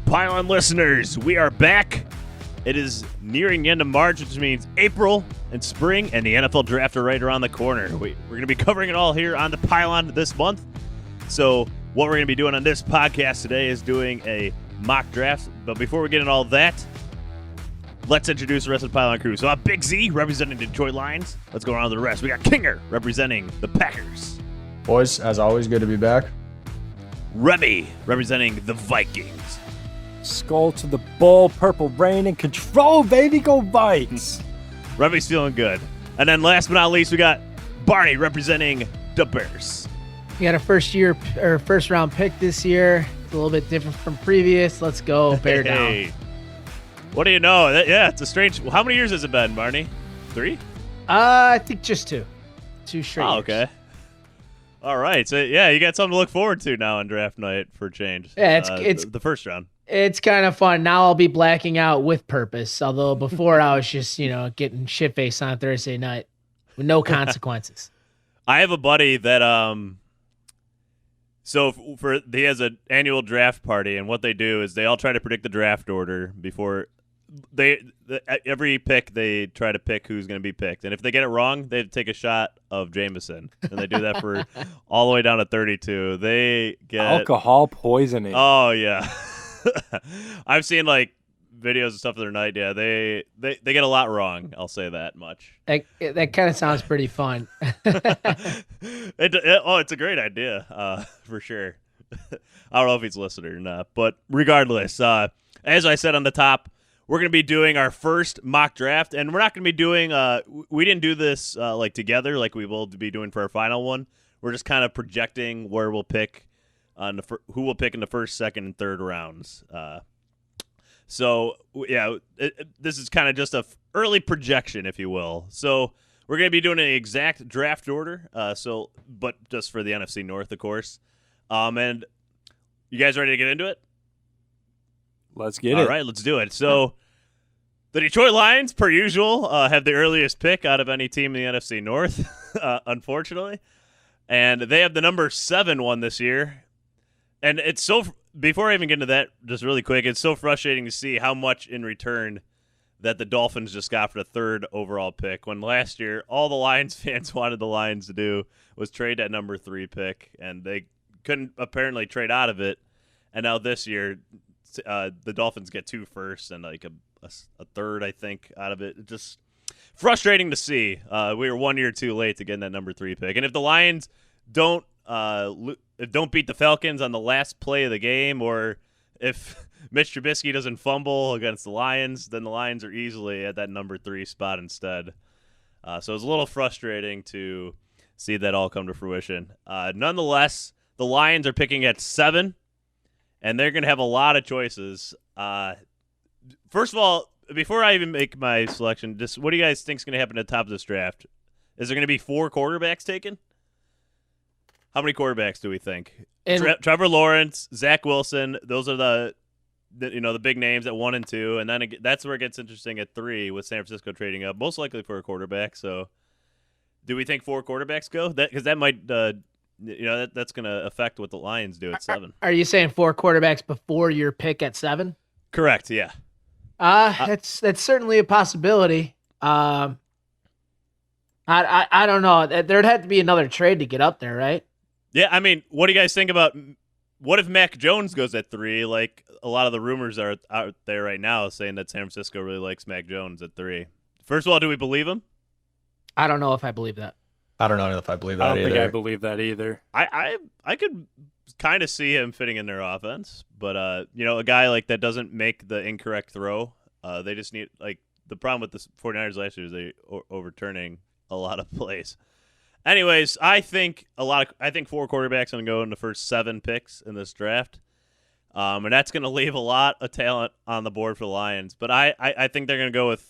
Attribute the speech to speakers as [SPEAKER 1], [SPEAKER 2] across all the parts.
[SPEAKER 1] Pylon listeners, we are back. It is nearing the end of March, which means April and spring, and the NFL draft are right around the corner. We're going to be covering it all here on the Pylon this month. So what we're going to be doing on this podcast today is doing a mock draft. But before we get into all that, let's introduce the rest of the Pylon crew. So Big Z representing the Detroit Lions. Let's go around to the rest. We got Kinger representing the Packers.
[SPEAKER 2] Boys, as always, good to be back.
[SPEAKER 1] Remy representing the Vikings.
[SPEAKER 3] Skull to the bull, purple rain and control, baby, go Vikes.
[SPEAKER 1] Remy's feeling good. And then last but not least, we got Barney representing the Bears.
[SPEAKER 4] We got a first round pick this year. It's a little bit different from previous. Let's go, bear down.
[SPEAKER 1] What do you know? It's a strange. How many years has it been, Barney? 3?
[SPEAKER 4] I think just 2 straight.
[SPEAKER 1] Oh,
[SPEAKER 4] years.
[SPEAKER 1] okay. All right. So yeah, you got something to look forward to now on draft night for a change.
[SPEAKER 4] Yeah, it's
[SPEAKER 1] the first round.
[SPEAKER 4] It's kind of fun. Now I'll be blacking out with purpose. Although before I was just, getting shit faced on Thursday night with no consequences.
[SPEAKER 1] I have a buddy that he has an annual draft party, and what they do is they all try to predict the draft order before every pick. They try to pick who's going to be picked, and if they get it wrong, they take a shot of Jameson, and they do that for all the way down to 32. They get
[SPEAKER 3] alcohol poisoning.
[SPEAKER 1] Oh yeah. I've seen videos and stuff the other night. Yeah, they get a lot wrong. I'll say that much.
[SPEAKER 4] That kind of sounds pretty fun.
[SPEAKER 1] It's a great idea, for sure. I don't know if he's listening or not, but regardless, as I said on the top, we're going to be doing our first mock draft, and we're not going to be doing. We didn't do this together like we will be doing for our final one. We're just kind of projecting where we'll pick. Who will pick in the first, second, and third rounds. This is kind of just a early projection, if you will. So we're going to be doing an exact draft order. But just for the NFC North, of course. And you guys ready to get into it?
[SPEAKER 3] Let's get it.
[SPEAKER 1] All right, let's do it. So the Detroit Lions, per usual, have the earliest pick out of any team in the NFC North, unfortunately. And they have the number 7 one this year. And it's so – before I even get into that, just really quick, it's so frustrating to see how much in return that the Dolphins just got for the 3rd overall pick, when last year all the Lions fans wanted the Lions to do was trade that number 3 pick, and they couldn't apparently trade out of it. And now this year the Dolphins get 2 firsts and a 3rd, I think, out of it. It's just frustrating to see. We were 1 year too late to get that number 3 pick. And if the Lions don't beat the Falcons on the last play of the game, or if Mitch Trubisky doesn't fumble against the Lions, then the Lions are easily at that number 3 spot instead. So it's a little frustrating to see that all come to fruition. Nonetheless, the Lions are picking at 7, and they're going to have a lot of choices. First of all, before I even make my selection, just what do you guys think is going to happen at the top of this draft? Is there going to be 4 quarterbacks taken? How many quarterbacks do we think? Trevor Lawrence, Zach Wilson. Those are the big names at 1 and 2, and then that's where it gets interesting at 3 with San Francisco trading up, most likely for a quarterback. So, do we think 4 quarterbacks go? Because that might, that's going to affect what the Lions do at 7.
[SPEAKER 4] Are you saying 4 quarterbacks before your pick at 7?
[SPEAKER 1] Correct. Yeah.
[SPEAKER 4] That's certainly a possibility. I don't know. There'd have to be another trade to get up there, right?
[SPEAKER 1] Yeah, I mean, what do you guys think about what if Mac Jones goes at 3? Like a lot of the rumors are out there right now saying that San Francisco really likes Mac Jones at 3. First of all, do we believe him?
[SPEAKER 4] I don't know if I believe that.
[SPEAKER 2] I don't know if I believe that either.
[SPEAKER 3] I don't think I believe that either.
[SPEAKER 1] I could kind of see him fitting in their offense, but a guy like that doesn't make the incorrect throw. They just need the problem with the 49ers last year is they overturning a lot of plays. Anyways, I think 4 quarterbacks going to go in the first 7 picks in this draft. And that's going to leave a lot of talent on the board for the Lions. But I think they're going to go with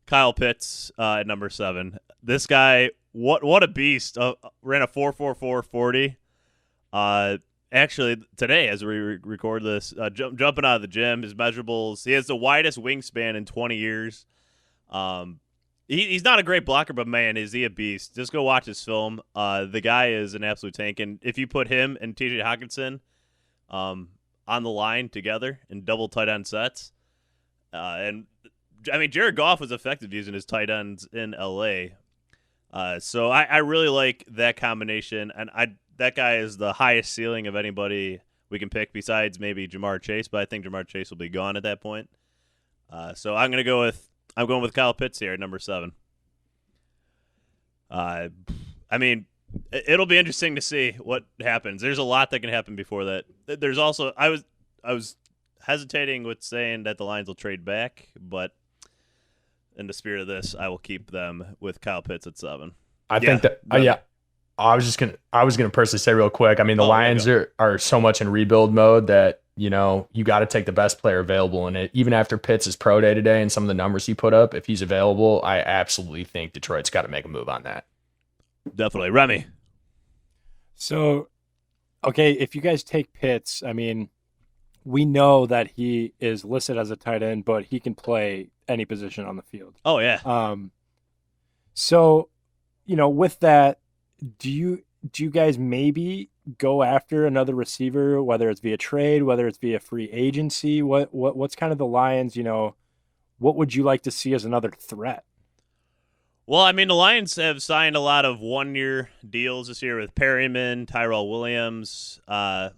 [SPEAKER 1] Kyle Pitts at number 7. This guy, what a beast. Ran a 4.44 40. Actually, today as we record this, jumping out of the gym, his measurables, he has the widest wingspan in 20 years. He's not a great blocker, but man, is he a beast. Just go watch his film. The guy is an absolute tank. And if you put him and TJ Hawkinson on the line together in double tight end sets. And I mean, Jared Goff was effective using his tight ends in LA. So I really like that combination, and that guy is the highest ceiling of anybody we can pick besides maybe Jamar Chase, but I think Jamar Chase will be gone at that point. So I'm going with Kyle Pitts here at number 7. I mean, it'll be interesting to see what happens. There's a lot that can happen before that. There's also I was hesitating with saying that the Lions will trade back, but in the spirit of this, I will keep them with Kyle Pitts at 7.
[SPEAKER 2] I think that I was gonna personally say real quick. I mean, the Lions are so much in rebuild mode that you got to take the best player available in it. Even after Pitts' pro day today and some of the numbers he put up, if he's available, I absolutely think Detroit's got to make a move on that.
[SPEAKER 1] Definitely, Remy.
[SPEAKER 3] So, okay, if you guys take Pitts, I mean, we know that he is listed as a tight end, but he can play any position on the field.
[SPEAKER 1] Oh yeah.
[SPEAKER 3] So, with that, do you guys maybe go after another receiver, whether it's via trade, whether it's via free agency? What's kind of the Lions? What would you like to see as another threat?
[SPEAKER 1] Well, I mean, the Lions have signed a lot of one-year deals this year with Perryman, Tyrell Williams. I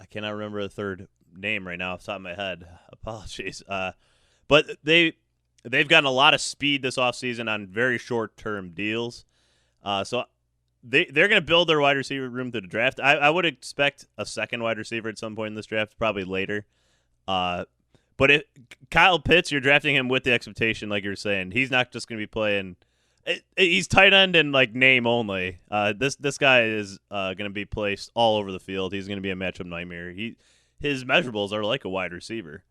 [SPEAKER 1] cannot remember the third name right now off the top of my head. Apologies. But they've gotten a lot of speed this offseason on very short-term deals. So they're going to build their wide receiver room through the draft. I would expect a second wide receiver at some point in this draft, probably later. But Kyle Pitts, you're drafting him with the expectation, like you were saying, he's not just going to be playing. He's tight end in like name only. This guy is going to be placed all over the field. He's going to be a matchup nightmare. His measurables are like a wide receiver.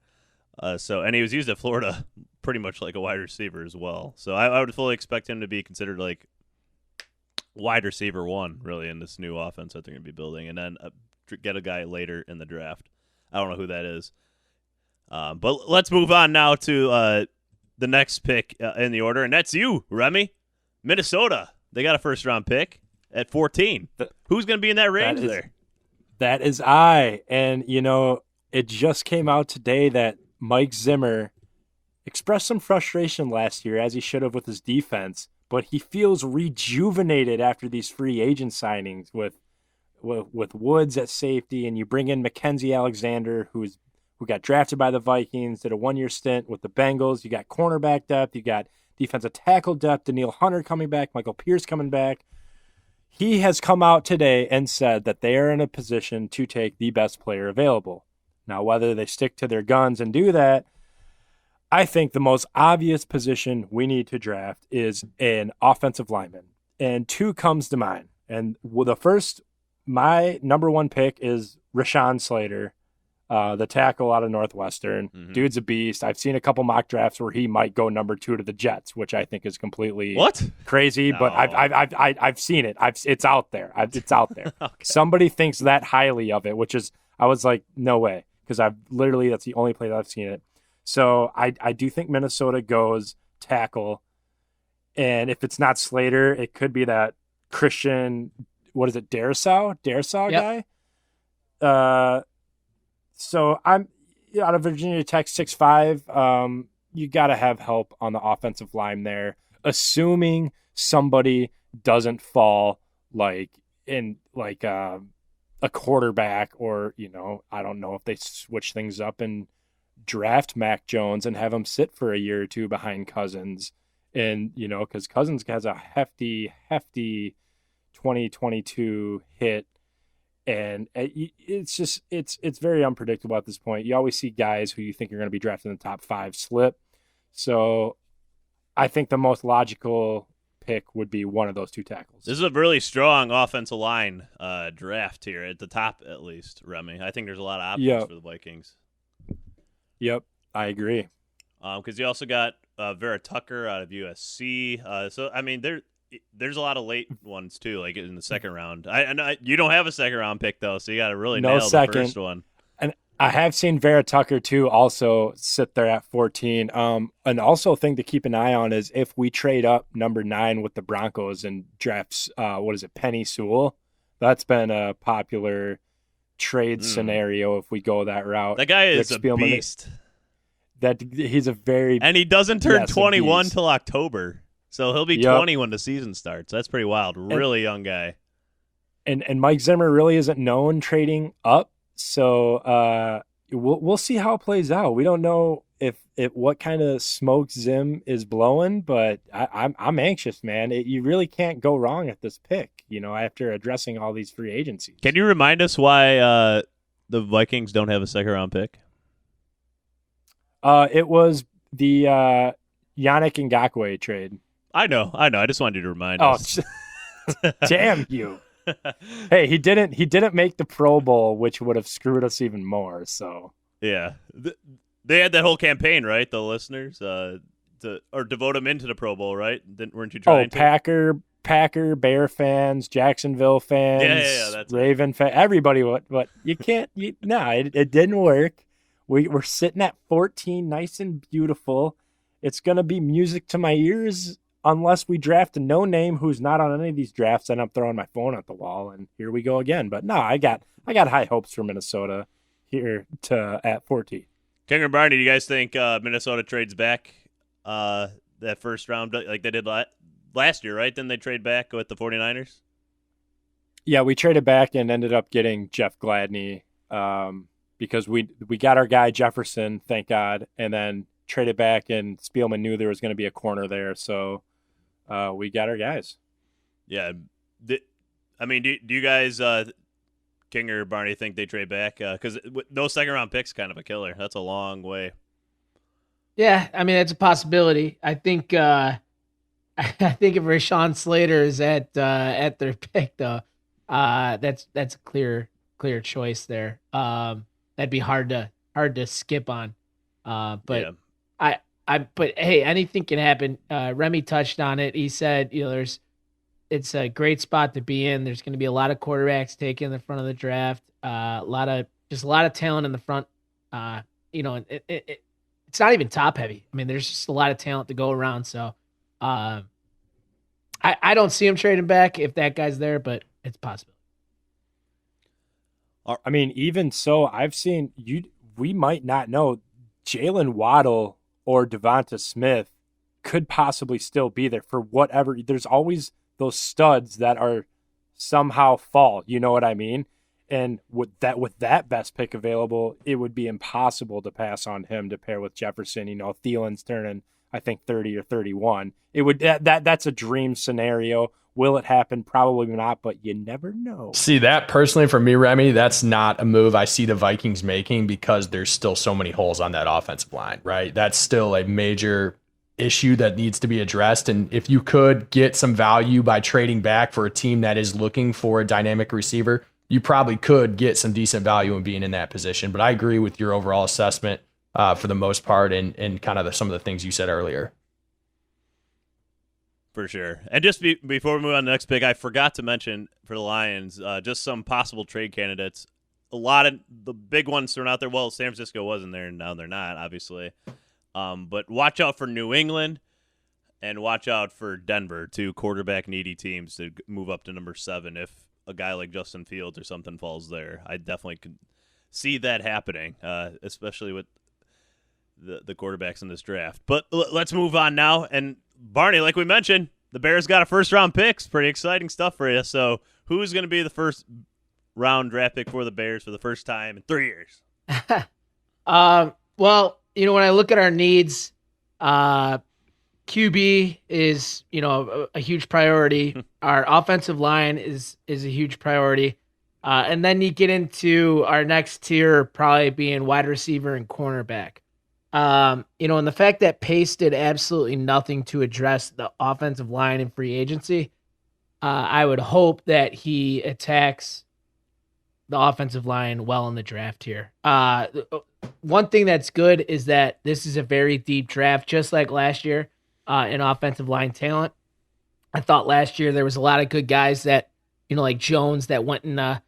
[SPEAKER 1] And he was used at Florida pretty much like a wide receiver as well. So I would fully expect him to be considered like wide receiver 1 really in this new offense that they're going to be building, and then get a guy later in the draft. I don't know who that is. But let's move on now to the next pick in the order, and that's you, Remy. Minnesota. They got a first-round pick at 14. Who's going to be in that range there?
[SPEAKER 3] That is I. And, it just came out today that Mike Zimmer expressed some frustration last year, as he should have with his defense, but he feels rejuvenated after these free agent signings with Woods at safety, and you bring in Mackenzie Alexander, who got drafted by the Vikings, did a 1-year stint with the Bengals. You got cornerback depth. You got defensive tackle depth. Daniil Hunter coming back. Michael Pierce coming back. He has come out today and said that they are in a position to take the best player available. Now, whether they stick to their guns and do that, I think the most obvious position we need to draft is an offensive lineman. And 2 comes to mind. And my number 1 pick is Rashawn Slater, the tackle out of Northwestern. Mm-hmm. Dude's a beast. I've seen a couple mock drafts where he might go number 2 to the Jets, which I think is completely crazy. No. But I've seen it. It's out there. It's out there. Okay. Somebody thinks that highly of it, which is, I was like, no way, because that's the only place I've seen it. So I do think Minnesota goes tackle, and if it's not Slater, it could be that Christian, Darrisaw
[SPEAKER 4] yep.
[SPEAKER 3] guy. So I'm out of Virginia Tech, 6'5". You got to have help on the offensive line there, assuming somebody doesn't fall like a quarterback, or I don't know if they switch things up and draft Mac Jones and have him sit for a year or 2 behind Cousins, and because Cousins has a hefty 2022 hit. And it's very unpredictable at this point. You always see guys who you think are going to be drafted in the top 5 slip. So I think the most logical pick would be one of those 2 tackles.
[SPEAKER 1] This is a really strong offensive line draft here at the top, at least, Remy. I think there's a lot of options for the Vikings.
[SPEAKER 3] Yep, I agree.
[SPEAKER 1] Because you also got Vera Tucker out of USC. So, I mean, there's a lot of late ones too, like in the second round. I know you don't have a second round pick though, so you got to really nail the first one.
[SPEAKER 3] And I have seen Vera Tucker too also sit there at 14. And also thing to keep an eye on is if we trade up number 9 with the Broncos and drafts Penny Sewell. That's been a popular trade scenario if we go that route.
[SPEAKER 1] That guy is
[SPEAKER 3] Rick
[SPEAKER 1] a
[SPEAKER 3] Spielman,
[SPEAKER 1] beast.
[SPEAKER 3] That he's a very
[SPEAKER 1] And he doesn't turn
[SPEAKER 3] Yes, a
[SPEAKER 1] 21
[SPEAKER 3] beast.
[SPEAKER 1] till October. So he'll be
[SPEAKER 3] Yep.
[SPEAKER 1] 20 when the season starts. That's pretty wild. Really young guy.
[SPEAKER 3] and Mike Zimmer really isn't known trading up. So we'll see how it plays out. We don't know if what kind of smoke Zim is blowing, but I'm anxious, man. You really can't go wrong at this pick, after addressing all these free agencies.
[SPEAKER 1] Can you remind us why the Vikings don't have a second-round pick?
[SPEAKER 3] It was the Yannick Ngakoue trade.
[SPEAKER 1] I know. I just wanted you to remind
[SPEAKER 3] Oh,
[SPEAKER 1] us.
[SPEAKER 3] damn you! Hey, he didn't make the Pro Bowl, which would have screwed us even more. So
[SPEAKER 1] Yeah. They had that whole campaign, right? The listeners, to devote him into the Pro Bowl, right? Weren't you trying to?
[SPEAKER 3] Packer, Bear fans, Jacksonville fans,
[SPEAKER 1] Yeah, that's
[SPEAKER 3] Raven fans, everybody. What you can't? It didn't work. We're sitting at 14, nice and beautiful. It's gonna be music to my ears unless we draft a no name who's not on any of these drafts, and I'm throwing my phone at the wall. And here we go again. But no, I got high hopes for Minnesota here at 14.
[SPEAKER 1] King or Barney, do you guys think Minnesota trades back that first round like they did last year, right? Then they trade back with the 49ers?
[SPEAKER 3] Yeah, we traded back and ended up getting Jeff Gladney because we got our guy Jefferson, thank God, and then traded back, and Spielman knew there was going to be a corner there, so we got our guys.
[SPEAKER 1] Yeah. Do you guys, King or Barney, think they trade back? Because those second-round picks kind of a killer. That's a long way.
[SPEAKER 4] Yeah, I mean that's a possibility. I think I think if Rashawn Slater is at their pick though, that's a clear choice there. That'd be hard to skip on. But
[SPEAKER 1] yeah.
[SPEAKER 4] But hey, anything can happen. Remy touched on it. He said, it's a great spot to be in. There's going to be a lot of quarterbacks taken in the front of the draft. A lot of talent in the front. It's not even top heavy. I mean, there's just a lot of talent to go around. So, I don't see him trading back if that guy's there, but it's possible.
[SPEAKER 3] I mean, even so, I've seen we might not know Jalen Waddle or Devonta Smith could possibly still be there for whatever. There's always those studs that are somehow fall. You know what I mean? And with that best pick available, it would be impossible to pass on him to pair with Jefferson. Thielen's turning, I think, 30 or 31. It would that's a dream scenario. Will it happen? Probably not, but you never know.
[SPEAKER 2] See, that personally for me, Remy, that's not a move I see the Vikings making because there's still so many holes on that offensive line, right? That's still a major issue that needs to be addressed. And if you could get some value by trading back for a team that is looking for a dynamic receiver, you probably could get some decent value in being in that position. But I agree with your overall assessment for the most part and kind of some of the things you said earlier.
[SPEAKER 1] For sure. And just before we move on to the next pick, I forgot to mention for the Lions, just some possible trade candidates. A lot of the big ones thrown out there. Well, San Francisco wasn't there, and now they're not, obviously. But watch out for New England and watch out for Denver, two quarterback-needy teams to move up to number 7 if a guy like Justin Fields or something falls there. I definitely could see that happening, especially with the quarterbacks in this draft. But let's move on now. And Barney, like we mentioned, the Bears got a first-round pick. It's pretty exciting stuff for you. So who's going to be the first-round draft pick for the Bears for the first time in 3 years?
[SPEAKER 4] Well, when I look at our needs, QB is, a huge priority. Our offensive line is a huge priority. And then you get into our next tier probably being wide receiver and cornerback. And the fact that Pace did absolutely nothing to address the offensive line in free agency, I would hope that he attacks the offensive line well in the draft here. One thing that's good is that this is a very deep draft, just like last year in offensive line talent. I thought last year there was a lot of good guys that, like Jones that went in the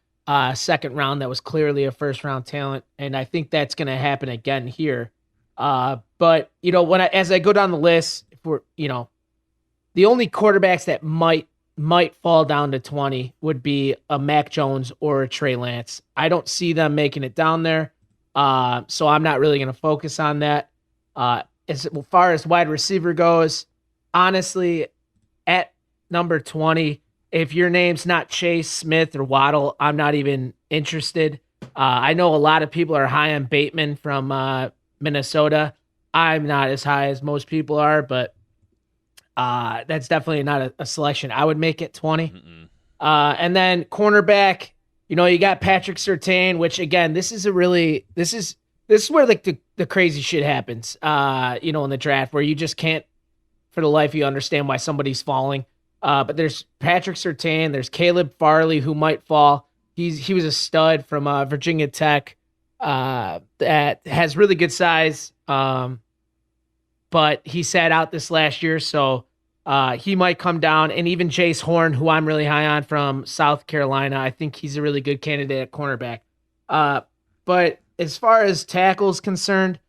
[SPEAKER 4] second round that was clearly a first-round talent, and I think that's going to happen again here. But as I go down the list, if we're, the only quarterbacks that might might fall down to 20 would be a Mac Jones or a Trey Lance. I don't see them making it down there. So I'm not really going to focus on that. As far as wide receiver goes, honestly, at number 20, if your name's not Chase, Smith, or Waddle, I'm not even interested. I know a lot of people are high on Bateman from Minnesota. I'm not as high as most people are, but that's definitely not a selection I would make at 20. And then cornerback, you got Patrick Surtain, which again, this is where like the crazy shit happens, in the draft, where you just can't for the life of you understand why somebody's falling. But there's Patrick Surtain, there's Caleb Farley, who might fall. He was a stud from Virginia Tech that has really good size, but he sat out this last year, so he might come down. And even Jace Horn, who I'm really high on from South Carolina, I think he's a really good candidate at cornerback. But as far as tackles concerned,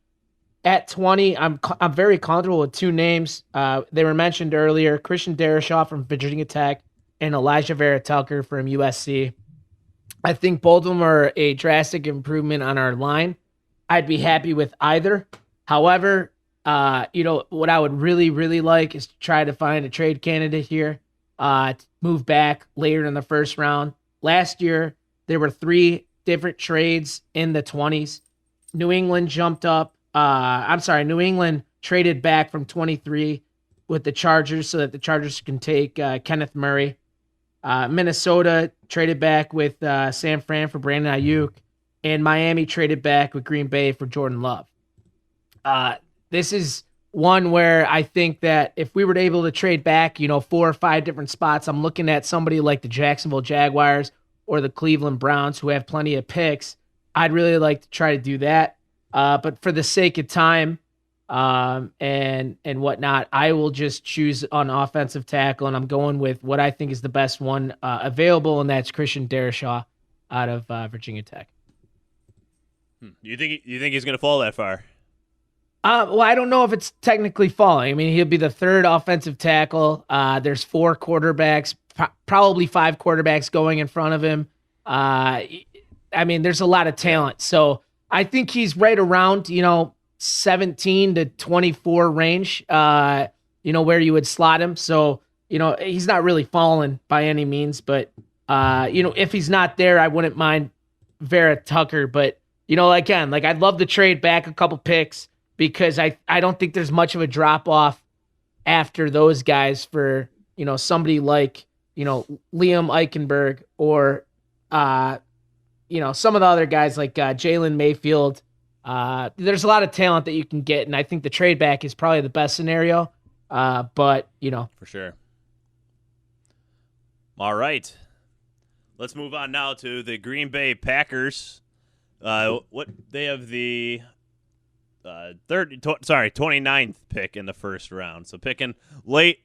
[SPEAKER 4] at 20, I'm very comfortable with two names. They were mentioned earlier: Christian Darrisaw from Virginia Tech and Elijah Vera Tucker from USC. I think both of them are a drastic improvement on our line. I'd be happy with either. However, what I would really, really like is to try to find a trade candidate here, to move back later in the first round. Last year, there were 3 different trades in the 20s. New England traded back from 23 with the Chargers so that the Chargers can take Kenneth Murray. Minnesota traded back with San Fran for Brandon Ayuk, and Miami traded back with Green Bay for Jordan Love. This is one where I think that if we were able to trade back, 4 or 5 different spots, I'm looking at somebody like the Jacksonville Jaguars or the Cleveland Browns, who have plenty of picks. I'd really like to try to do that. But for the sake of time and whatnot, I will just choose on offensive tackle, and I'm going with what I think is the best one available, and that's Christian Darrisaw out of Virginia Tech.
[SPEAKER 1] You think he's going to fall that far?
[SPEAKER 4] Well, I don't know if it's technically falling. I mean, he'll be the 3rd offensive tackle. There's 4 quarterbacks, probably 5 quarterbacks going in front of him. There's a lot of talent. So I think he's right around, 17 to 24 range, where you would slot him. So, he's not really falling by any means. But, if he's not there, I wouldn't mind Vera Tucker. But, again, I'd love to trade back a couple picks, because I don't think there's much of a drop-off after those guys for, somebody like, Liam Eichenberg or, some of the other guys like Jalen Mayfield. There's a lot of talent that you can get, and I think the trade back is probably the best scenario. But.
[SPEAKER 1] For sure. All right. Let's move on now to the Green Bay Packers. What they have the 29th pick in the first round. So picking late,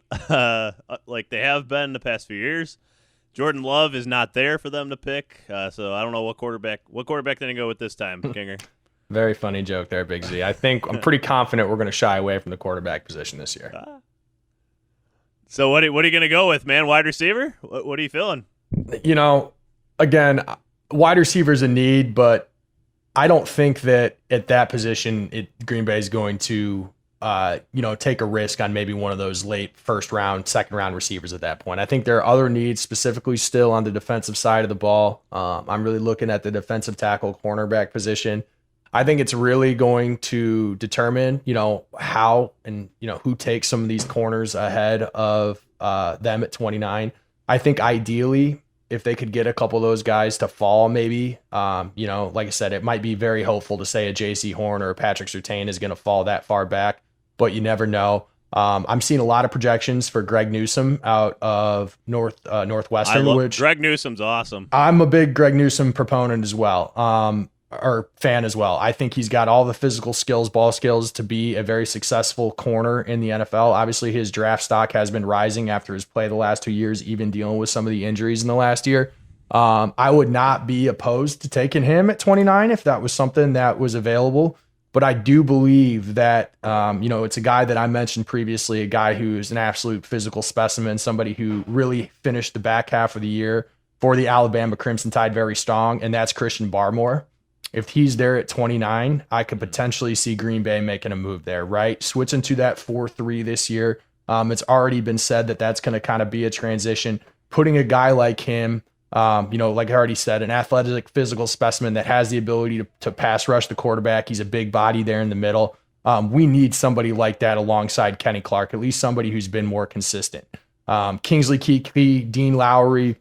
[SPEAKER 1] like they have been the past few years. Jordan Love is not there for them to pick. So I don't know what quarterback did they go with this time, Kinger?
[SPEAKER 2] Very funny joke there, Big Z. I'm pretty confident we're going to shy away from the quarterback position this year.
[SPEAKER 1] So what are you going to go with, man? Wide receiver? What are you feeling?
[SPEAKER 2] Again, wide receiver's a need, but I don't think that at that position, Green Bay is going to, take a risk on maybe one of those late first round, second round receivers at that point. I think there are other needs specifically still on the defensive side of the ball. I'm really looking at the defensive tackle cornerback position. I think it's really going to determine, how and, who takes some of these corners ahead of them at 29. I think ideally, if they could get a couple of those guys to fall, maybe, like I said, it might be very hopeful to say a J.C. Horn or a Patrick Surtain is going to fall that far back, but you never know. I'm seeing a lot of projections for Greg Newsome out of Northwestern.
[SPEAKER 1] Greg Newsome's awesome.
[SPEAKER 2] I'm a big Greg Newsome proponent as well. Or fan as well. I think he's got all the physical skills, ball skills to be a very successful corner in the NFL. Obviously, his draft stock has been rising after his play the last 2 years, even dealing with some of the injuries in the last year. I would not be opposed to taking him at 29 if that was something that was available. But I do believe that, it's a guy that I mentioned previously, a guy who's an absolute physical specimen, somebody who really finished the back half of the year for the Alabama Crimson Tide very strong, and that's Christian Barmore. If he's there at 29, I could potentially see Green Bay making a move there, right? Switching to that 4-3 this year. It's already been said that that's going to kind of be a transition. Putting a guy like him, like I already said, an athletic physical specimen that has the ability to pass rush the quarterback. He's a big body there in the middle. We need somebody like that alongside Kenny Clark, at least somebody who's been more consistent. Kingsley Keke, Dean Lowry,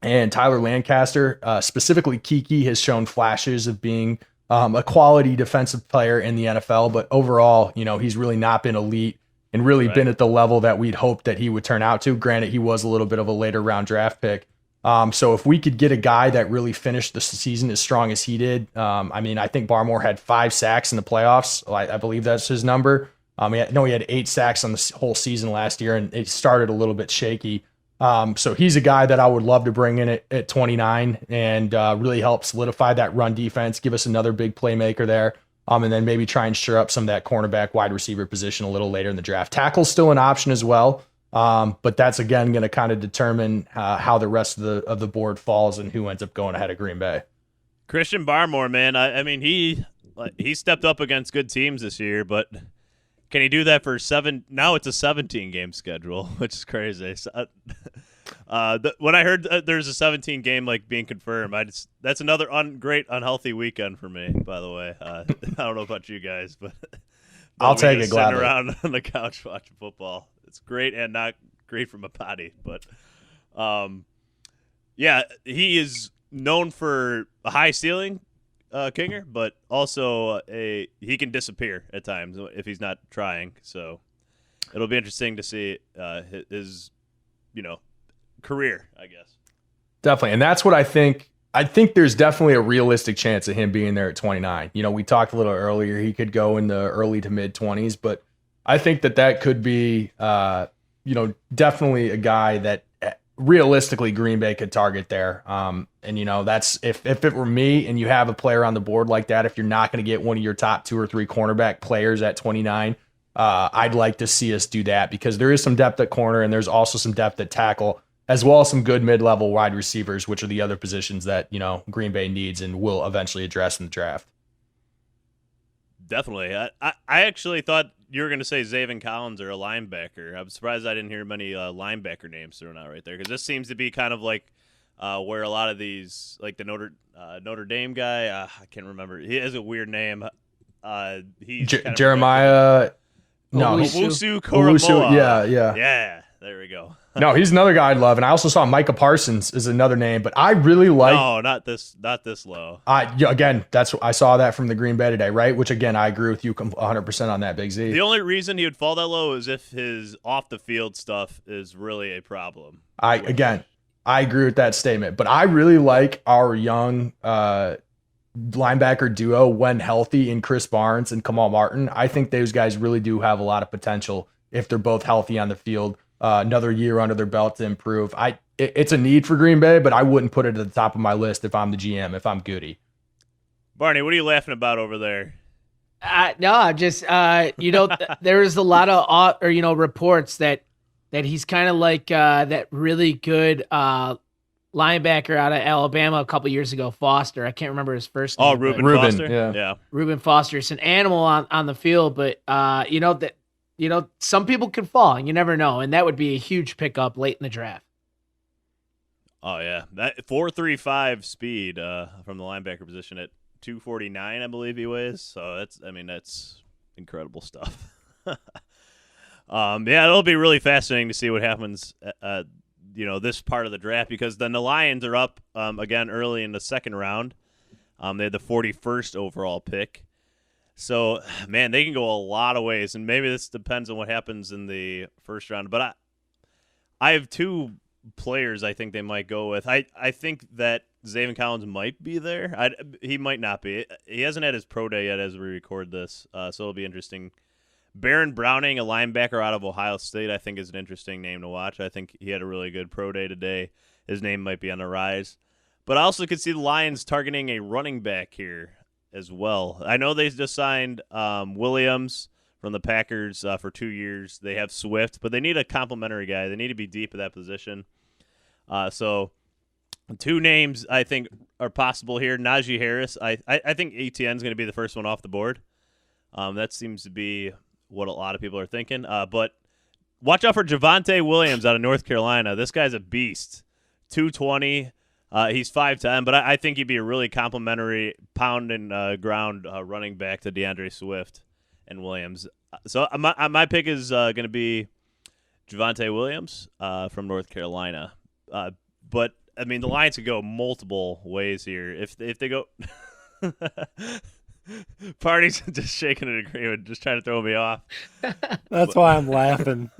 [SPEAKER 2] and Tyler Lancaster, specifically Keke, has shown flashes of being a quality defensive player in the NFL, but overall, he's really not been elite and really been at the level that we'd hoped that he would turn out to. Granted, he was a little bit of a later round draft pick. So if we could get a guy that really finished the season as strong as he did, I think Barmore had 5 sacks in the playoffs. I believe that's his number. He had 8 sacks on the whole season last year, and it started a little bit shaky. So he's a guy that I would love to bring in at 29 and really help solidify that run defense, give us another big playmaker there, and then maybe try and shore up some of that cornerback wide receiver position a little later in the draft. Tackle's still an option as well. But that's again going to kind of determine how the rest of the board falls and who ends up going ahead of Green Bay.
[SPEAKER 1] Christian Barmore, man, I mean he stepped up against good teams this year, but can he do that for 7? Now it's a 17-game schedule, which is crazy. So, when I heard there's a 17 game being confirmed, that's another great unhealthy weekend for me. By the way, I don't know about you guys, but
[SPEAKER 2] I'll take it gladly.
[SPEAKER 1] Sitting around on the couch watching football. It's great and not great for my body, but he is known for a high ceiling, Kinger, but also he can disappear at times if he's not trying. So it'll be interesting to see his career, I guess.
[SPEAKER 2] Definitely, and that's what I think. I think there's definitely a realistic chance of him being there at 29. We talked a little earlier; he could go in the early to mid 20s, but I think that could be, definitely a guy that realistically Green Bay could target there. That's if it were me and you have a player on the board like that, if you're not going to get one of your top 2 or 3 cornerback players at 29, I'd like to see us do that because there is some depth at corner and there's also some depth at tackle, as well as some good mid-level wide receivers, which are the other positions that, Green Bay needs and will eventually address in the draft.
[SPEAKER 1] Definitely. I actually thought you were going to say Zaven Collins or a linebacker. I'm surprised I didn't hear many linebacker names thrown out right there because this seems to be kind of where a lot of these, like the Notre Dame guy, I can't remember. He has a weird name. He's
[SPEAKER 2] Jeremiah.
[SPEAKER 1] Owusu Koramoah.
[SPEAKER 2] Yeah.
[SPEAKER 1] Yeah, there we go.
[SPEAKER 2] No, he's another guy I'd love, and I also saw Micah Parsons is another name, but I really like.
[SPEAKER 1] No, not this low.
[SPEAKER 2] Again, I saw that from the Green Bay today, right? Which again, I agree with you 100% on that, Big Z.
[SPEAKER 1] The only reason he would fall that low is if his off the field stuff is really a problem.
[SPEAKER 2] I agree with that statement, but I really like our young linebacker duo when healthy in Chris Barnes and Kamal Martin. I think those guys really do have a lot of potential if they're both healthy on the field. Another year under their belt to improve. It's a need for Green Bay, but I wouldn't put it at the top of my list if I'm the GM, if I'm Goody.
[SPEAKER 1] Barney, what are you laughing about over there?
[SPEAKER 4] No, I'm just, there's a lot of, reports that he's kind of like that really good linebacker out of Alabama a couple years ago, Foster. I can't remember his first name.
[SPEAKER 1] Oh, Reuben Foster? Yeah.
[SPEAKER 4] Reuben Foster is an animal on the field, but, some people can fall, and you never know, and that would be a huge pickup late in the draft.
[SPEAKER 1] Oh, yeah. That 4.35 speed from the linebacker position at 249, I believe he weighs. So that's incredible stuff. It'll be really fascinating to see what happens this part of the draft because then the Lions are up again early in the second round. They had the 41st overall pick. So, man, they can go a lot of ways, and maybe this depends on what happens in the first round. But I have 2 players I think they might go with. I think that Zaven Collins might be there. He might not be. He hasn't had his pro day yet as we record this, so it'll be interesting. Baron Browning, a linebacker out of Ohio State, I think is an interesting name to watch. I think he had a really good pro day today. His name might be on the rise. But I also could see the Lions targeting a running back here. as well. I know they just signed Williams from the Packers for 2 years. They have Swift, but they need a complimentary guy. They need to be deep at that position. So 2 names I think are possible here. Najee Harris. I think ETN is going to be the first one off the board. That seems to be what a lot of people are thinking. But watch out for Javonte Williams out of North Carolina. This guy's a beast. 220. He's 5'10", but I think he'd be a really complimentary pound and ground running back to DeAndre Swift and Williams. So my pick is going to be Javonte Williams from North Carolina. But I mean, the Lions could go multiple ways here. If they go, Party's just shaking in agreement, just trying to throw me off.
[SPEAKER 3] That's why I'm laughing.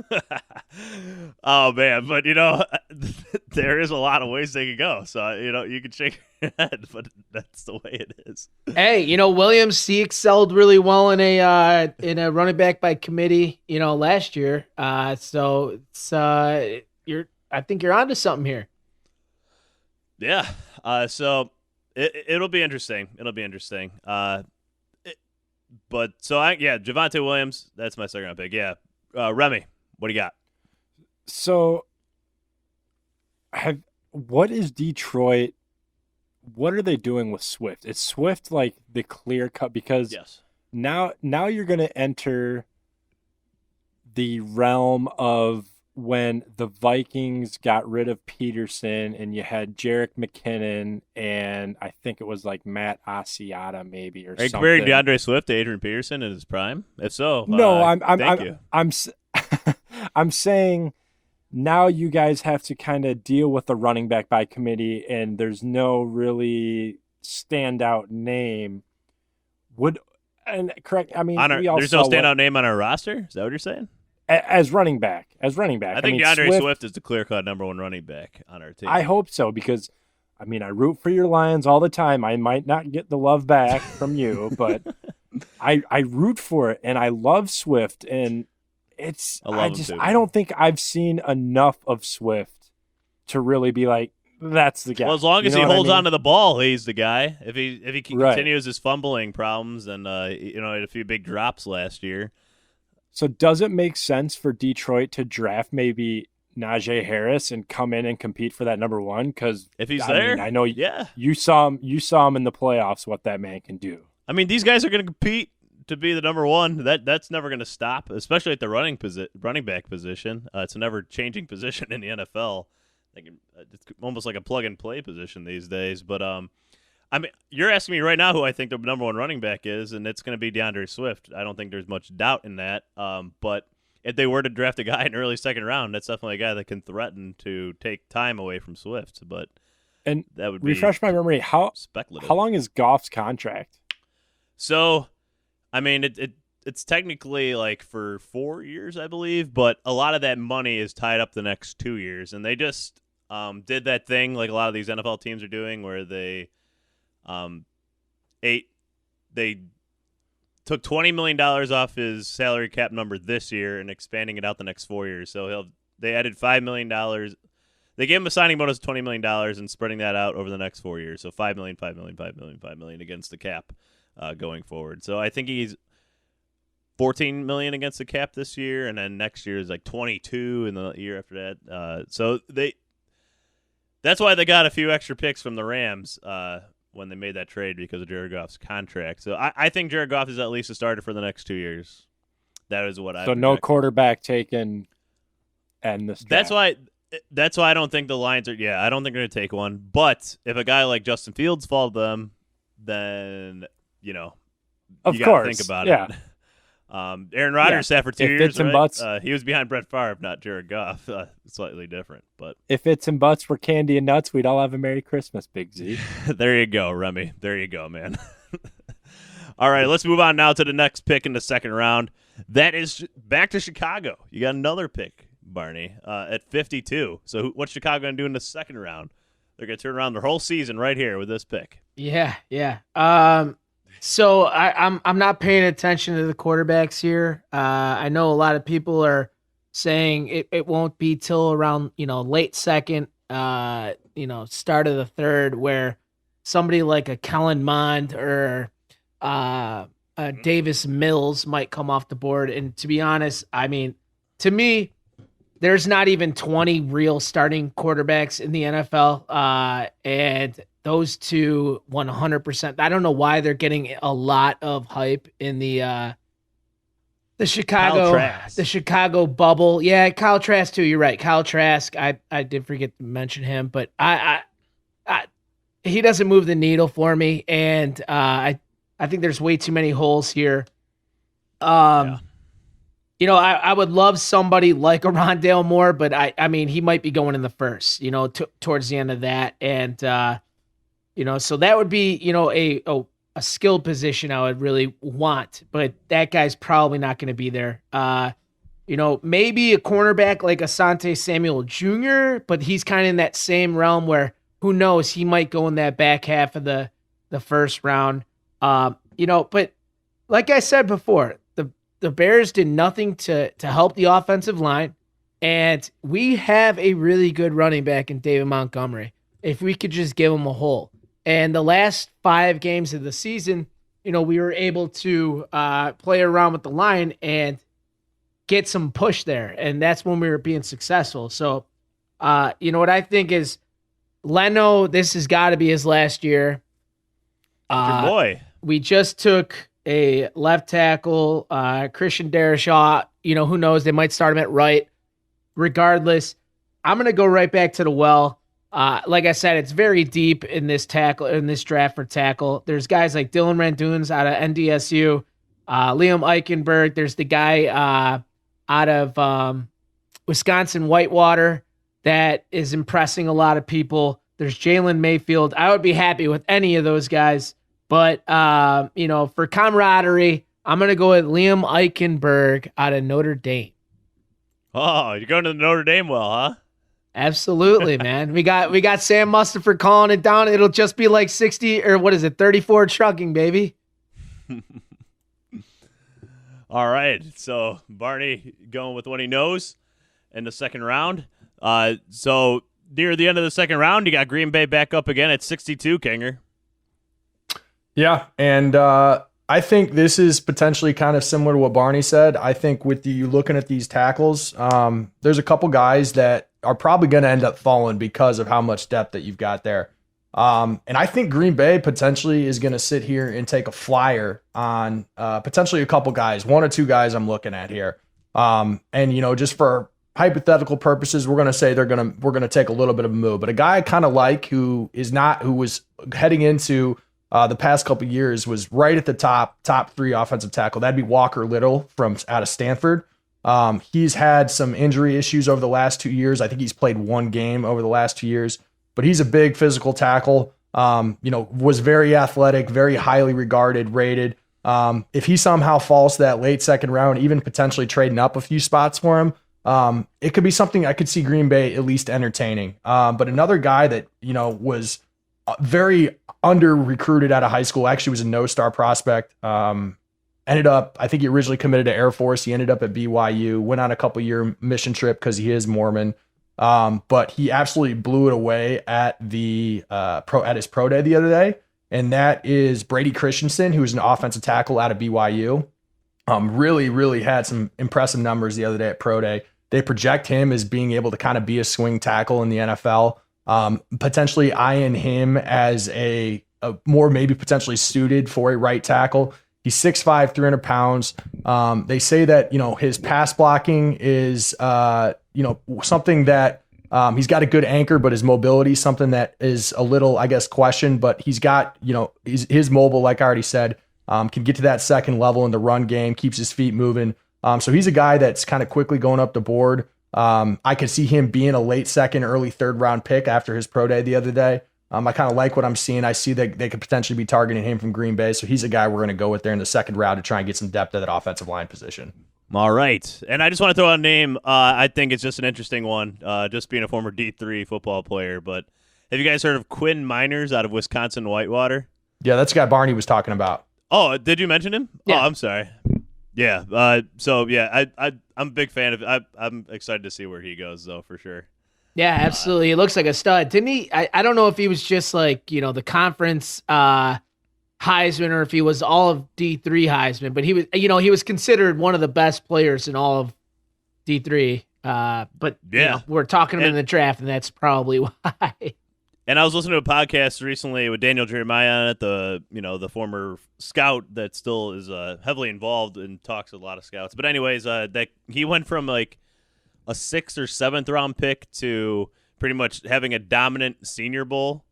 [SPEAKER 1] Oh man, but there is a lot of ways they could go. So you can shake your head, but that's the way it is.
[SPEAKER 4] Hey, Williams, he excelled really well in a running back by committee, last year. So it's I think you're onto something here.
[SPEAKER 1] Yeah. So it'll be interesting. It'll be interesting. Javonte Williams, that's my second round pick. Yeah. Remy, what do you got?
[SPEAKER 3] So what is Detroit? What are they doing with Swift? Is Swift like the clear cut? Because
[SPEAKER 1] yes.
[SPEAKER 3] Now you're going to enter the realm of when the Vikings got rid of Peterson and you had Jerick McKinnon and I think it was like Matt Asiata maybe or
[SPEAKER 1] something. Are you
[SPEAKER 3] comparing
[SPEAKER 1] DeAndre Swift to Adrian Peterson in his prime? If so,
[SPEAKER 3] no, I'm saying now you guys have to kind of deal with the running back by committee and there's no really standout name. Correct? I mean,
[SPEAKER 1] there's no standout name on our roster? Is that what you're saying?
[SPEAKER 3] As running back.
[SPEAKER 1] I think DeAndre Swift is the clear-cut number 1 running back on our team.
[SPEAKER 3] I hope so because, I root for your Lions all the time. I might not get the love back from you, but I root for it, and I love Swift, and I don't think I've seen enough of Swift to really be like, that's the guy.
[SPEAKER 1] Well, as long as he holds on to the ball, he's the guy. If he continues his fumbling problems and had a few big drops last year.
[SPEAKER 3] So does it make sense for Detroit to draft maybe Najee Harris and come in and compete for that number 1? Because
[SPEAKER 1] if he's there,
[SPEAKER 3] I know you saw him in the playoffs. What that man can do. I
[SPEAKER 1] mean, these guys are going to compete to be the number 1. That's never going to stop, especially at the running back position. It's a never changing position in the NFL. It's almost like a plug and play position these days. But you're asking me right now who I think the number 1 running back is, and it's going to be DeAndre Swift. I don't think there's much doubt in that. But if they were to draft a guy in early second round, that's definitely a guy that can threaten to take time away from Swift. But that would
[SPEAKER 3] refresh my memory. How long is Goff's contract?
[SPEAKER 1] So, it's technically like for 4 years, I believe, but a lot of that money is tied up the next 2 years, and they just did that thing like a lot of these NFL teams are doing, where they took $20 million off his salary cap number this year and expanding it out the next 4 years. So they added $5 million. They gave him a signing bonus of $20 million and spreading that out over the next 4 years. So $5 million, $5 million, $5 million, $5 million against the cap going forward. So I think he's $14 million against the cap this year, and then next year is like 22, and the year after that. That's why they got a few extra picks from the Rams when they made that trade because of Jared Goff's contract. So I think Jared Goff is at least a starter for the next 2 years. That is what I.
[SPEAKER 3] So no quarterback taken, and this.
[SPEAKER 1] That's why I don't think the Lions are. Yeah, I don't think they're going to take one. But if a guy like Justin Fields falls to them, then you got to think about it. Aaron Rodgers sat for 2 years, right? He was behind Brett Favre, not Jared Goff. Slightly different, but
[SPEAKER 3] if it's and buts were candy and nuts, we'd all have a Merry Christmas, Big Z.
[SPEAKER 1] There you go, Remy. There you go, man. All right, let's move on now to the next pick in the second round. That is back to Chicago. You got another pick, Barney, at 52. So what's Chicago going to do in the second round? They're going to turn around their whole season right here with this pick.
[SPEAKER 4] Yeah. So I'm not paying attention to the quarterbacks here. I know a lot of people are saying it won't be till around late second, start of the third, where somebody like a Kellen Mond or Davis Mills might come off the board. And to be honest, I mean, to me, there's not even 20 real starting quarterbacks in the NFL. And those two 100%. I don't know why they're getting a lot of hype in the Chicago bubble. Yeah, Kyle Trask too. You're right. Kyle Trask. I did forget to mention him, but I he doesn't move the needle for me. And I think there's way too many holes here. You know, I would love somebody like a Rondale Moore, but I mean, he might be going in the first, you know, towards the end of that. And, you know, so that would be, you know, a skill position I would really want, but that guy's probably not going to be there. You know, maybe a cornerback like Asante Samuel Jr., but he's kind of in that same realm where who knows, he might go in that back half of the first round. You know, but like I said before, the Bears did nothing to help the offensive line, and we have a really good running back in David Montgomery. If we could just give him a hole. And the last 5 games of the season, you know, we were able to play around with the line and get some push there, and that's when we were being successful. So, you know, what I think is Leno, this has got to be his last year.
[SPEAKER 1] Your boy.
[SPEAKER 4] We just took a left tackle, Christian Darrisaw. You know, who knows? They might start him at right. Regardless, I'm going to go right back to the well. Like I said, it's very deep in this draft for tackle. There's guys like Dylan Randuns out of NDSU, Liam Eichenberg. There's the guy out of Wisconsin Whitewater that is impressing a lot of people. There's Jalen Mayfield. I would be happy with any of those guys. But, you know, for camaraderie, I'm going to go with Liam Eichenberg out of Notre Dame.
[SPEAKER 1] Oh, you're going to the Notre Dame well, huh?
[SPEAKER 4] Absolutely, man. We got Sam Mustipher calling it down. It'll just be like 60 or what is it, 34 trucking, baby.
[SPEAKER 1] All right. So Barney going with what he knows in the second round. So near the end of the second round, you got Green Bay back up again at 62, Kinger.
[SPEAKER 2] Yeah, and I think this is potentially kind of similar to what Barney said. I think with you looking at these tackles, there's a couple guys that are probably going to end up falling because of how much depth that you've got there. And I think Green Bay potentially is going to sit here and take a flyer on potentially a couple guys, 1 or 2 guys I'm looking at here. And, you know, just for hypothetical purposes, we're going to say we're going to take a little bit of a move. But a guy I kind of like who was heading into the past couple of years was right at the top 3 offensive tackle. That'd be Walker Little from out of Stanford. He's had some injury issues over the last 2 years. I think he's played 1 game over the last 2 years, but he's a big physical tackle. You know, was very athletic, very highly regarded, rated. If he somehow falls to that late second round, even potentially trading up a few spots for him, it could be something I could see Green Bay at least entertaining. But another guy that, you know, was very under recruited out of high school, actually was a no-star prospect. Ended up, I think he originally committed to Air Force. He ended up at BYU, went on a couple-year mission trip because he is Mormon. But he absolutely blew it away at the at his pro day the other day. And that is Brady Christensen, who is an offensive tackle out of BYU. Really had some impressive numbers the other day at pro day. They project him as being able to kind of be a swing tackle in the NFL. Potentially eyeing him as a more maybe potentially suited for a right tackle. He's 6'5", 300 pounds. They say that, you know, his pass blocking is, you know, something that he's got a good anchor, but his mobility is something that is a little, I guess, questioned. But he's got, you know, his mobile, like I already said, can get to that second level in the run game, keeps his feet moving. So he's a guy that's kind of quickly going up the board. I could see him being a late second, early third round pick after his pro day the other day. I kind of like what I'm seeing. I see that they could potentially be targeting him from Green Bay. So he's a guy we're going to go with there in the second round to try and get some depth at that offensive line position.
[SPEAKER 1] All right. And I just want to throw out a name. I think it's just an interesting one, just being a former D3 football player. But have you guys heard of Quinn Miners out of Wisconsin Whitewater?
[SPEAKER 2] Yeah, that's the guy Barney was talking about.
[SPEAKER 1] Oh, did you mention him?
[SPEAKER 4] Yeah.
[SPEAKER 1] Oh, I'm sorry. Yeah. So, yeah, I'm a big fan of I'm excited to see where he goes, though, for sure.
[SPEAKER 4] Yeah, absolutely. He looks like a stud. Didn't he? I don't know if he was just like, you know, the conference Heisman or if he was all of D3 Heisman, but he was considered one of the best players in all of D3. But we're talking him in the draft, and that's probably why.
[SPEAKER 1] And I was listening to a podcast recently with Daniel Jeremiah on it, the former scout that still is heavily involved and talks with a lot of scouts. But anyways, that he went from like a 6th or 7th round pick to pretty much having a dominant Senior Bowl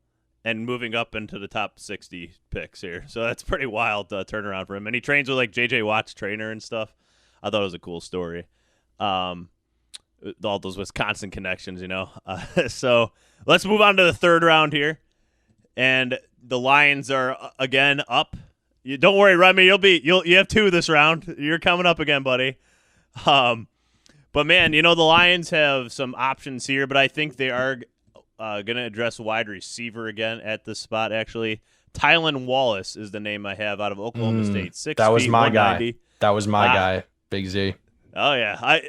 [SPEAKER 1] and moving up into the top 60 picks here. So that's pretty wild turnaround for him. And he trains with like J.J. Watt's trainer and stuff. I thought it was a cool story. All those Wisconsin connections, So let's move on to the 3rd round here. And the Lions are again up. Don't worry, Remy, you have 2 this round. You're coming up again, buddy. But man, the Lions have some options here, but I think they are going to address wide receiver again at this spot, actually. Tylan Wallace is the name I have out of Oklahoma State. 6
[SPEAKER 2] that was
[SPEAKER 1] feet,
[SPEAKER 2] my
[SPEAKER 1] 190.
[SPEAKER 2] guy. That was my guy, Big Z.
[SPEAKER 1] Oh, yeah.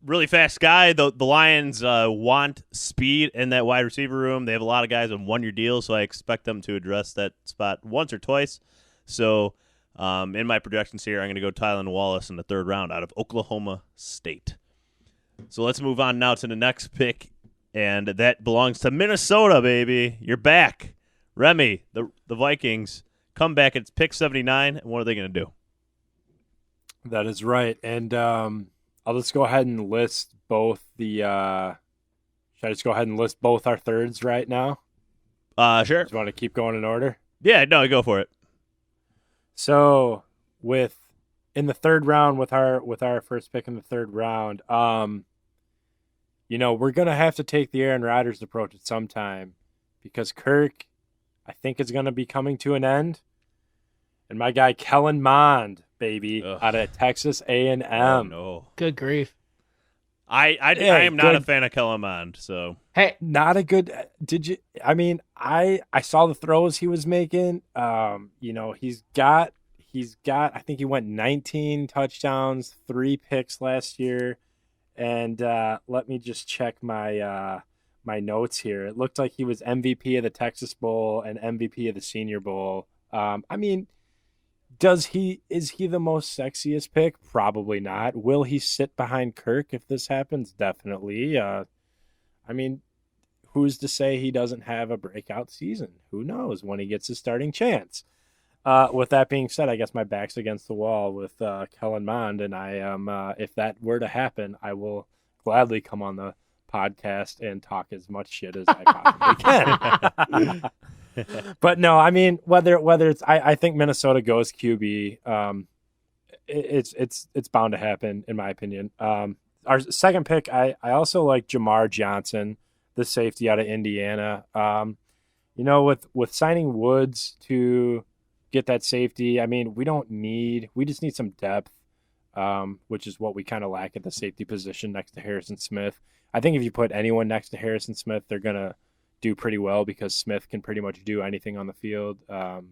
[SPEAKER 1] Really fast guy. The Lions want speed in that wide receiver room. They have a lot of guys on 1-year deals, so I expect them to address that spot once or twice. So in my projections here, I'm going to go Tylan Wallace in the 3rd round out of Oklahoma State. So let's move on now to the next pick. And that belongs to Minnesota, baby. You're back. Remy, the Vikings, come back. It's pick 79. And what are they going to do?
[SPEAKER 3] That is right. And I'll just go ahead and list both the should I just go ahead and list both our 3rds right now?
[SPEAKER 1] Sure.
[SPEAKER 3] Do you want to keep going in order?
[SPEAKER 1] Yeah, no, go for it.
[SPEAKER 3] So in the 3rd round with our first pick in the 3rd round, we're going to have to take the Aaron Rodgers approach at some time because Kirk, I think, is going to be coming to an end. And my guy, Kellen Mond, baby, out of Texas A&M.
[SPEAKER 1] Oh, no.
[SPEAKER 4] Good grief.
[SPEAKER 1] I am not a fan of Kellen Mond, so.
[SPEAKER 4] Hey.
[SPEAKER 3] Not a good – did you – I mean, I saw the throws he was making. He's got I think he went 19 touchdowns, 3 picks last year. And let me just check my my notes here. It looked like he was MVP of the Texas Bowl and MVP of the Senior Bowl. I mean, is he the most sexiest pick? Probably not. Will he sit behind Kirk if this happens? Definitely. I mean, who's to say he doesn't have a breakout season? Who knows when he gets his starting chance? With that being said, I guess my back's against the wall with Kellen Mond, and I am. If that were to happen, I will gladly come on the podcast and talk as much shit as I possibly can. But no, I mean whether it's I think Minnesota goes QB. It's bound to happen in my opinion. Our second pick, I also like Jamar Johnson, the safety out of Indiana. With signing Woods to get that safety. I mean, we just need some depth, which is what we kind of lack at the safety position next to Harrison Smith. I think if you put anyone next to Harrison Smith, they're going to do pretty well because Smith can pretty much do anything on the field. So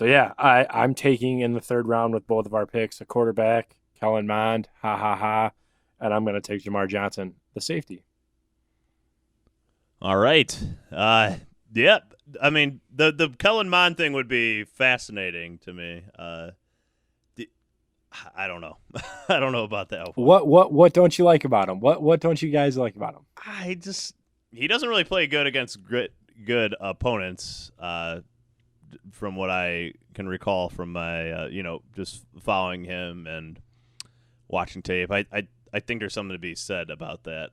[SPEAKER 3] yeah, I'm taking in the 3rd round with both of our picks, a quarterback, Kellen Mond, and I'm going to take Jamar Johnson, the safety.
[SPEAKER 1] All right. Yeah, I mean, the Kellen Mond thing would be fascinating to me. I don't know. I don't know about that.
[SPEAKER 3] What don't you like about him? What don't you guys like about him?
[SPEAKER 1] He doesn't really play good against good opponents. From what I can recall from my just following him and watching tape, I think there's something to be said about that.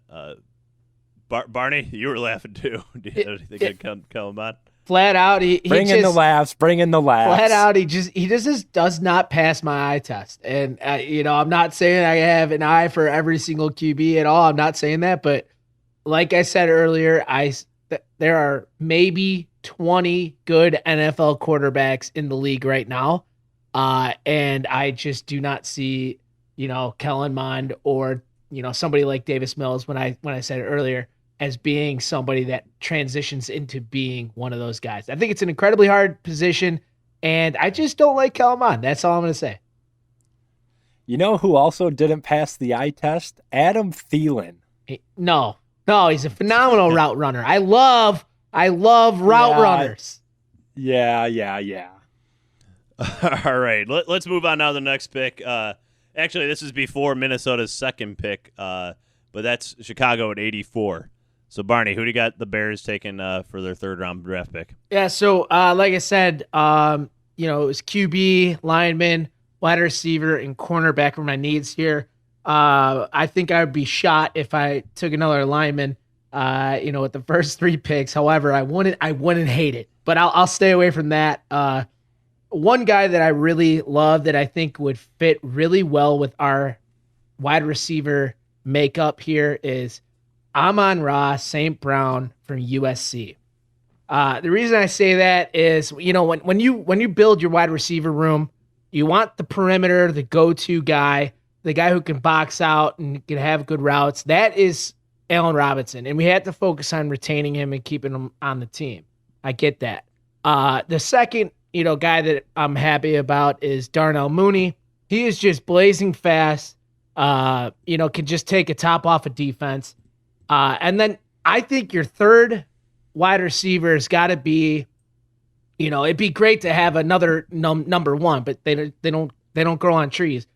[SPEAKER 1] Barney, you were laughing too. Do you have anything to come on?
[SPEAKER 4] Flat out, he
[SPEAKER 3] bring in the laughs.
[SPEAKER 4] Flat out, he just does not pass my eye test. And I'm not saying I have an eye for every single QB at all. I'm not saying that, but like I said earlier, there are maybe 20 good NFL quarterbacks in the league right now, and I just do not see Kellen Mond or somebody like Davis Mills when I said it earlier as being somebody that transitions into being one of those guys. I think it's an incredibly hard position, and I just don't like Kellen Mond. That's all I'm going to say.
[SPEAKER 3] You know who also didn't pass the eye test? Adam Thielen.
[SPEAKER 4] No, he's a phenomenal route runner. I love route runners.
[SPEAKER 3] Yeah.
[SPEAKER 1] All right, let's move on now to the next pick. Actually, this is before Minnesota's second pick, but that's Chicago at 84. So, Barney, who do you got the Bears taking for their third-round draft pick?
[SPEAKER 4] Yeah, so like I said, it was QB, lineman, wide receiver, and cornerback for my needs here. I think I would be shot if I took another lineman, with the first 3 picks. However, I wouldn't hate it, but I'll stay away from that. One guy that I really love that I think would fit really well with our wide receiver makeup here is Amon-Ra St. Brown from USC. The reason I say that is, when you build your wide receiver room, you want the perimeter, the go-to guy, the guy who can box out and can have good routes. That is Allen Robinson, and we had to focus on retaining him and keeping him on the team. I get that. The second, guy that I'm happy about is Darnell Mooney. He is just blazing fast. Can just take a top off of defense. And then I think your third wide receiver has got to be, it'd be great to have another number one, but they don't grow on trees.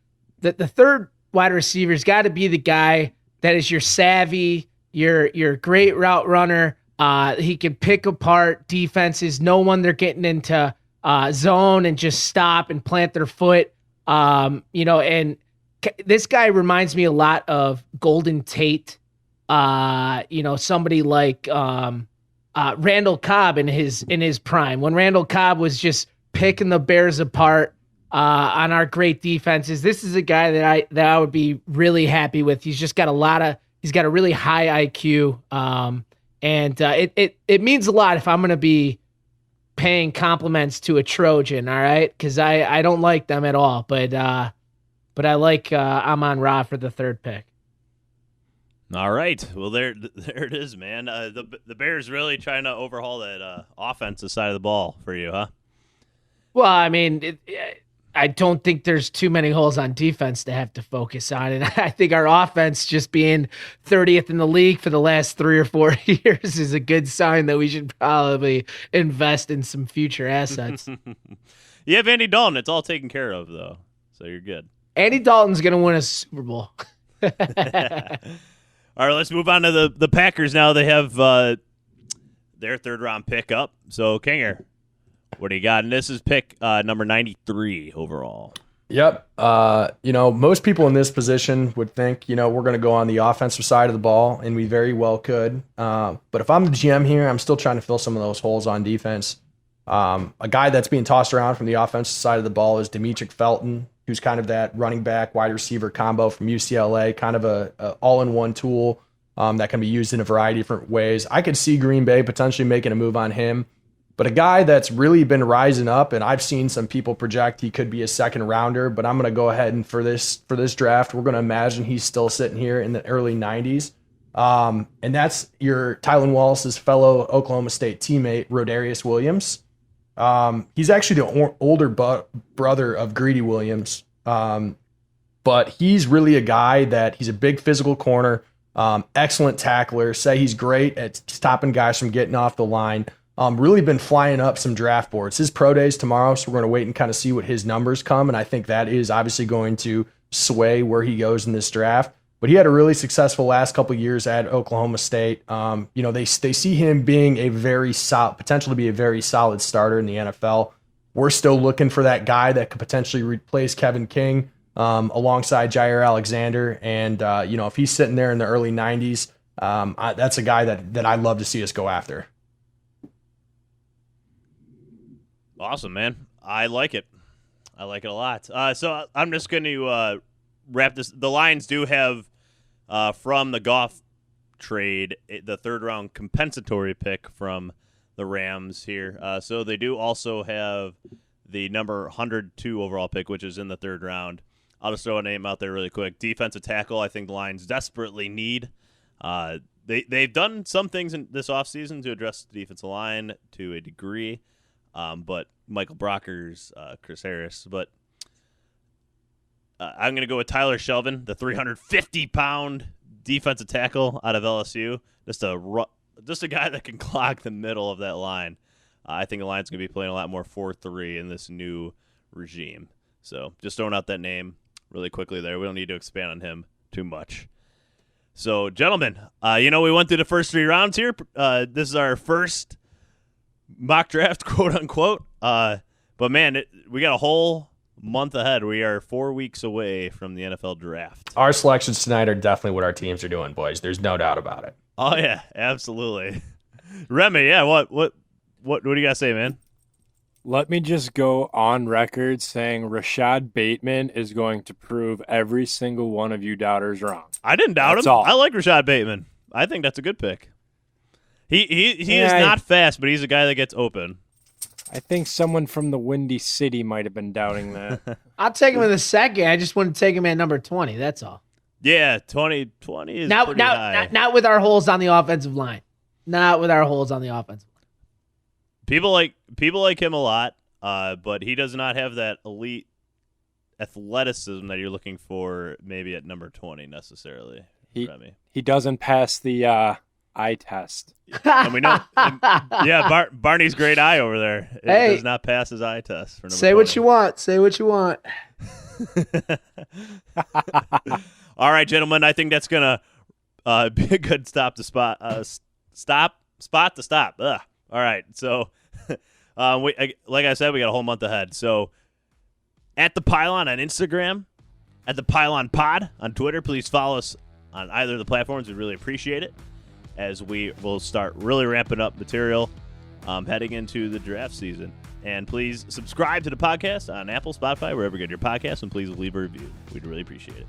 [SPEAKER 4] The third wide receiver's got to be the guy that is your savvy, your great route runner. He can pick apart defenses, know when they're getting into zone and just stop and plant their foot. And this guy reminds me a lot of Golden Tate. Somebody like Randall Cobb in his prime, when Randall Cobb was just picking the Bears apart on our great defenses. This is a guy that I would be really happy with. He's just got he's got a really high IQ. And it means a lot if I'm going to be paying compliments to a Trojan. All right. Cause I don't like them at all, but I like Amon-Ra for the third pick.
[SPEAKER 1] All right. Well, there it is, man. The Bears really trying to overhaul that offensive side of the ball for you, huh?
[SPEAKER 4] Well, I mean, I don't think there's too many holes on defense to have to focus on. And I think our offense just being 30th in the league for the last 3 or 4 years is a good sign that we should probably invest in some future assets.
[SPEAKER 1] You have Andy Dalton. It's all taken care of, though. So you're good.
[SPEAKER 4] Andy Dalton's going to win a Super Bowl.
[SPEAKER 1] All right, let's move on to the Packers now. They have their third-round pick up. So, Kinger, what do you got? And this is pick number 93 overall.
[SPEAKER 2] Yep. Most people in this position would think, we're going to go on the offensive side of the ball, and we very well could. But if I'm the GM here, I'm still trying to fill some of those holes on defense. A guy that's being tossed around from the offensive side of the ball is Demetric Felton, who's kind of that running back, wide receiver combo from UCLA, kind of a all-in-one tool that can be used in a variety of different ways. I could see Green Bay potentially making a move on him. But a guy that's really been rising up, and I've seen some people project he could be a second rounder, but I'm going to go ahead and for this draft, we're going to imagine he's still sitting here in the early 90s. And that's your Tylan Wallace's fellow Oklahoma State teammate, Rodarius Williams. He's actually the older brother of Greedy Williams. But he's really a guy that he's a big physical corner, excellent tackler, say he's great at stopping guys from getting off the line. Really been flying up some draft boards. His pro day's tomorrow, so we're going to wait and kind of see what his numbers come, and I think that is obviously going to sway where he goes in this draft. But he had a really successful last couple of years at Oklahoma State. They see him being a very solid, potential to be a very solid starter in the NFL. We're still looking for that guy that could potentially replace Kevin King alongside Jair Alexander. And, if he's sitting there in the early 90s, that's a guy that I'd love to see us go after.
[SPEAKER 1] Awesome, man. I like it. I like it a lot. So I'm just going to wrap this. The Lions do have, from the Goff trade, the third-round compensatory pick from the Rams here. So they do also have the number 102 overall pick, which is in the third round. I'll just throw a name out there really quick. Defensive tackle, I think the Lions desperately need. They've done some things in this offseason to address the defensive line to a degree. But Michael Brockers, Chris Harris. But I'm going to go with Tyler Shelvin, the 350-pound defensive tackle out of LSU. Just a guy that can clog the middle of that line. I think the Lions going to be playing a lot more 4-3 in this new regime. So just throwing out that name really quickly there. We don't need to expand on him too much. So, gentlemen, we went through the first 3 rounds here. This is our first mock draft, quote unquote. But man, we got a whole month ahead. We are 4 weeks away from the NFL draft.
[SPEAKER 2] Our selections tonight are definitely what our teams are doing, boys. There's no doubt about it.
[SPEAKER 1] Oh yeah, absolutely. Remy, yeah, what do you guys say, man?
[SPEAKER 3] Let me just go on record saying Rashad Bateman is going to prove every single one of you doubters wrong.
[SPEAKER 1] I didn't doubt
[SPEAKER 3] That's
[SPEAKER 1] him.
[SPEAKER 3] all.
[SPEAKER 1] I like Rashad Bateman. I think that's a good pick. He is not fast, but he's a guy that gets open.
[SPEAKER 3] I think someone from the Windy City might have been doubting that.
[SPEAKER 4] I'll take him in the second. I just want to take him at number 20. That's all.
[SPEAKER 1] Yeah, 20 is pretty high.
[SPEAKER 4] Not with our holes on the offensive line. Not with our holes on the offensive line.
[SPEAKER 1] People like him a lot, but he does not have that elite athleticism that you're looking for maybe at number 20 necessarily. Remy.
[SPEAKER 3] He doesn't pass the eye test.
[SPEAKER 1] And we know, Barney's great eye over there. It does not pass his eye test. For number
[SPEAKER 4] Say
[SPEAKER 1] 20.
[SPEAKER 4] what you want. Say what you want.
[SPEAKER 1] All right, gentlemen. I think that's gonna be a good spot to stop. Ugh. All right, so like I said, we got a whole month ahead. So at the Pylon on Instagram, at the Pylon Pod on Twitter, please follow us on either of the platforms. We really appreciate it, as we will start really ramping up material heading into the draft season. And please subscribe to the podcast on Apple, Spotify, wherever you get your podcasts, and please leave a review. We'd really appreciate it.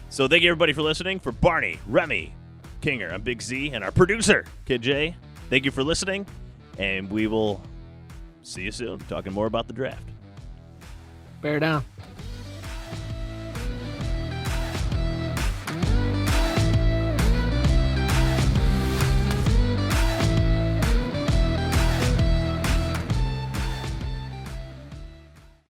[SPEAKER 1] So thank you, everybody, for listening. For Barney, Remy, Kinger, I'm Big Z, and our producer, Kid J, thank you for listening, and we will see you soon talking more about the draft.
[SPEAKER 4] Bear down.